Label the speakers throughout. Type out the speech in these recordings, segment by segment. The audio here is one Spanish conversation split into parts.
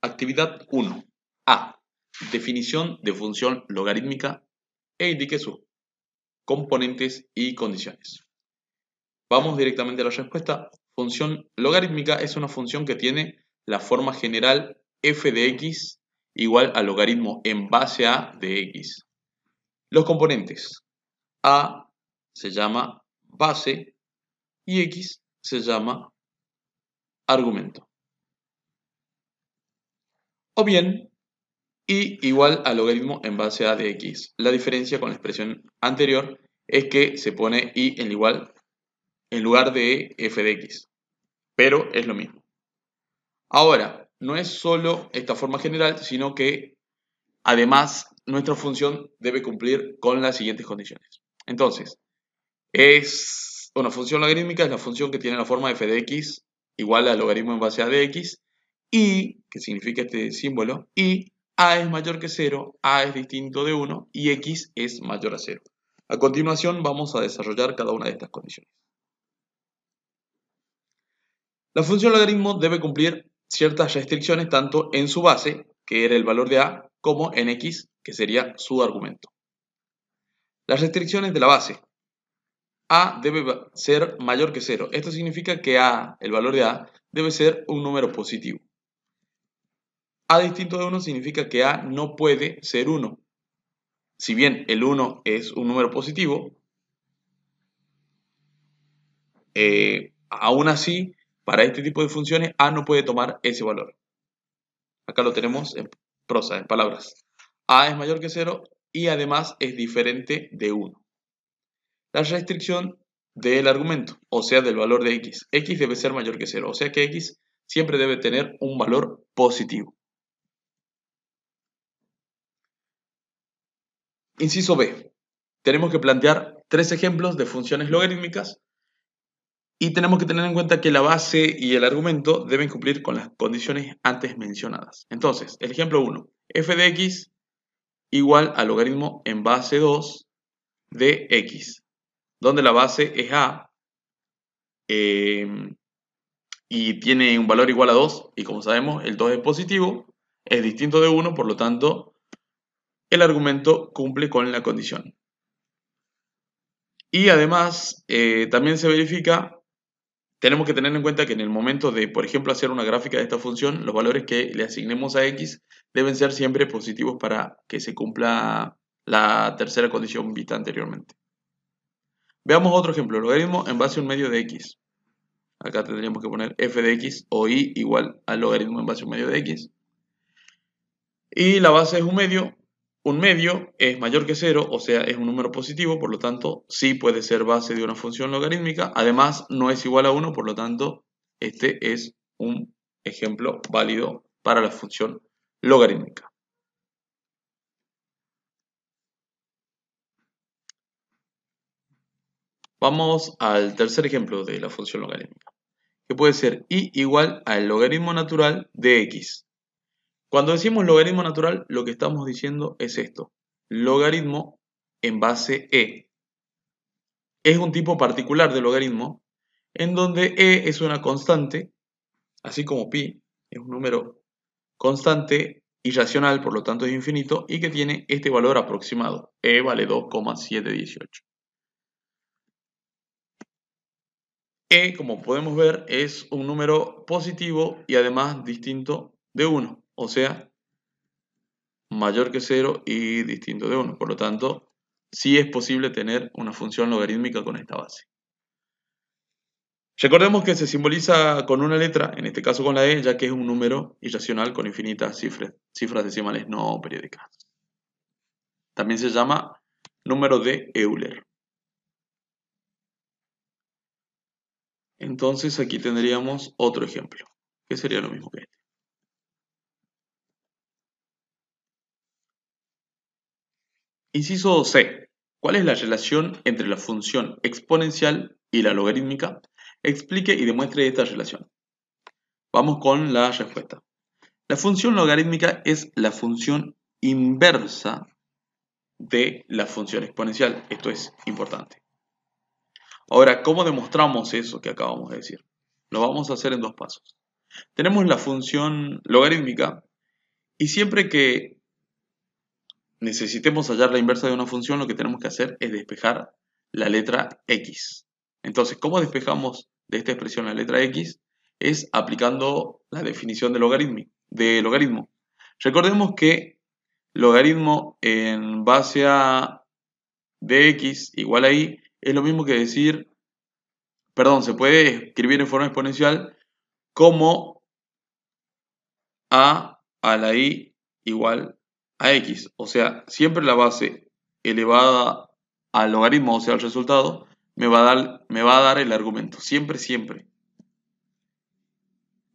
Speaker 1: Actividad 1. A. Definición de función logarítmica e indique sus componentes y condiciones. Vamos directamente a la respuesta. Función logarítmica es una función que tiene la forma general f de x igual al logaritmo en base a de x. Los componentes. A se llama base y x se llama argumento. O bien, y igual al logaritmo en base a de x. La diferencia con la expresión anterior es que se pone y en igual en lugar de f de x, pero es lo mismo. Ahora, no es solo esta forma general, sino que además nuestra función debe cumplir con las siguientes condiciones. Entonces, es una función logarítmica, es la función que tiene la forma f de x igual al logaritmo en base a de x, y, que significa este símbolo, y a es mayor que 0, a es distinto de 1 y x es mayor a 0. A continuación vamos a desarrollar cada una de estas condiciones. La función logaritmo debe cumplir ciertas restricciones tanto en su base, que era el valor de a, como en x, que sería su argumento. Las restricciones de la base. A debe ser mayor que 0. Esto significa que a, el valor de a, debe ser un número positivo. A distinto de 1 significa que a no puede ser 1. Si bien el 1 es un número positivo, aún así, para este tipo de funciones, a no puede tomar ese valor. Acá lo tenemos en prosa, en palabras. A es mayor que 0 y además es diferente de 1. La restricción del argumento, o sea, del valor de x. X debe ser mayor que 0, o sea que x siempre debe tener un valor positivo. Inciso B. Tenemos que plantear 3 ejemplos de funciones logarítmicas y tenemos que tener en cuenta que la base y el argumento deben cumplir con las condiciones antes mencionadas. Entonces, el ejemplo 1. f de x igual al logaritmo en base 2 de x, donde la base es a y tiene un valor igual a 2, y como sabemos el 2 es positivo, es distinto de 1, por lo tanto el argumento cumple con la condición. Y además también se verifica, tenemos que tener en cuenta que en el momento de, por ejemplo, hacer una gráfica de esta función, los valores que le asignemos a x deben ser siempre positivos para que se cumpla la tercera condición vista anteriormente. Veamos otro ejemplo, logaritmo en base a un medio de x. Acá tendríamos que poner f de x o y igual al logaritmo en base a un medio de x. Y la base es un medio es mayor que 0, o sea, es un número positivo, por lo tanto, sí puede ser base de una función logarítmica. Además, no es igual a 1, por lo tanto, este es un ejemplo válido para la función logarítmica. Vamos al tercer ejemplo de la función logarítmica, que puede ser y igual al logaritmo natural de x. Cuando decimos logaritmo natural, lo que estamos diciendo es esto: logaritmo en base e. Es un tipo particular de logaritmo en donde e es una constante, así como pi es un número constante irracional, por lo tanto es infinito, y que tiene este valor aproximado. E vale 2,718. E, como podemos ver, es un número positivo y además distinto de 1, o sea, mayor que 0 y distinto de 1. Por lo tanto, sí es posible tener una función logarítmica con esta base. Recordemos que se simboliza con una letra, en este caso con la e, ya que es un número irracional con infinitas cifras decimales no periódicas. También se llama número de Euler. Entonces aquí tendríamos otro ejemplo, que sería lo mismo que este. Inciso C. ¿Cuál es la relación entre la función exponencial y la logarítmica? Explique y demuestre esta relación. Vamos con la respuesta. La función logarítmica es la función inversa de la función exponencial. Esto es importante. Ahora, ¿cómo demostramos eso que acabamos de decir? Lo vamos a hacer en 2 pasos. Tenemos la función logarítmica Y siempre que necesitemos hallar la inversa de una función, lo que tenemos que hacer es despejar la letra x. Entonces, ¿cómo despejamos de esta expresión la letra x? Es aplicando la definición de logaritmo. Recordemos que logaritmo en base a dx igual a y es lo mismo que decir, perdón, se puede escribir en forma exponencial como a la y igual a x. O sea, siempre la base elevada al logaritmo, o sea, al resultado, me va a dar el argumento. Siempre, siempre.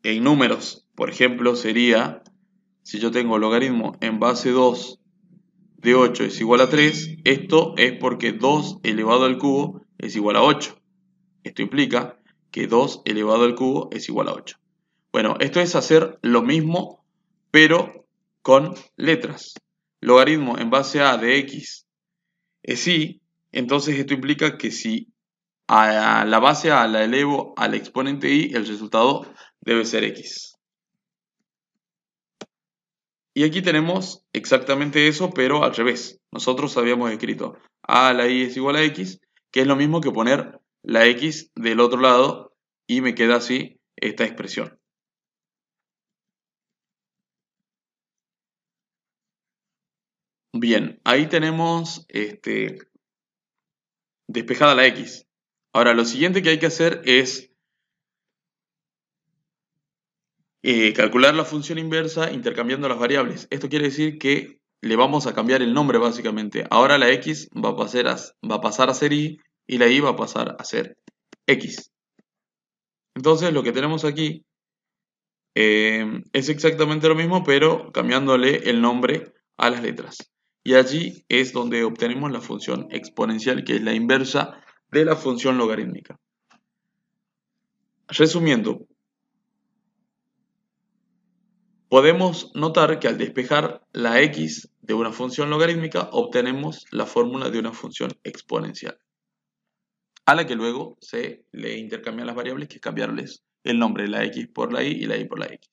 Speaker 1: En números, por ejemplo, sería, si yo tengo logaritmo en base 2 de 8 es igual a 3, esto es porque 2 elevado al cubo es igual a 8. Esto implica que 2 elevado al cubo es igual a 8. Bueno, esto es hacer lo mismo, pero con letras. Logaritmo en base a de x es y, entonces esto implica que si a la base a la elevo al exponente y, el resultado debe ser x. Y aquí tenemos exactamente eso, pero al revés. Nosotros habíamos escrito a la y es igual a x, que es lo mismo que poner la x del otro lado, y me queda así esta expresión. Bien, ahí tenemos despejada la x. Ahora, lo siguiente que hay que hacer es calcular la función inversa intercambiando las variables. Esto quiere decir que le vamos a cambiar el nombre básicamente. Ahora la x va a pasar a ser y la y va a pasar a ser x. Entonces lo que tenemos aquí es exactamente lo mismo, pero cambiándole el nombre a las letras. Y allí es donde obtenemos la función exponencial, que es la inversa de la función logarítmica. Resumiendo, podemos notar que al despejar la x de una función logarítmica obtenemos la fórmula de una función exponencial, a la que luego se le intercambian las variables, que es cambiarles el nombre, la x por la y la y por la x.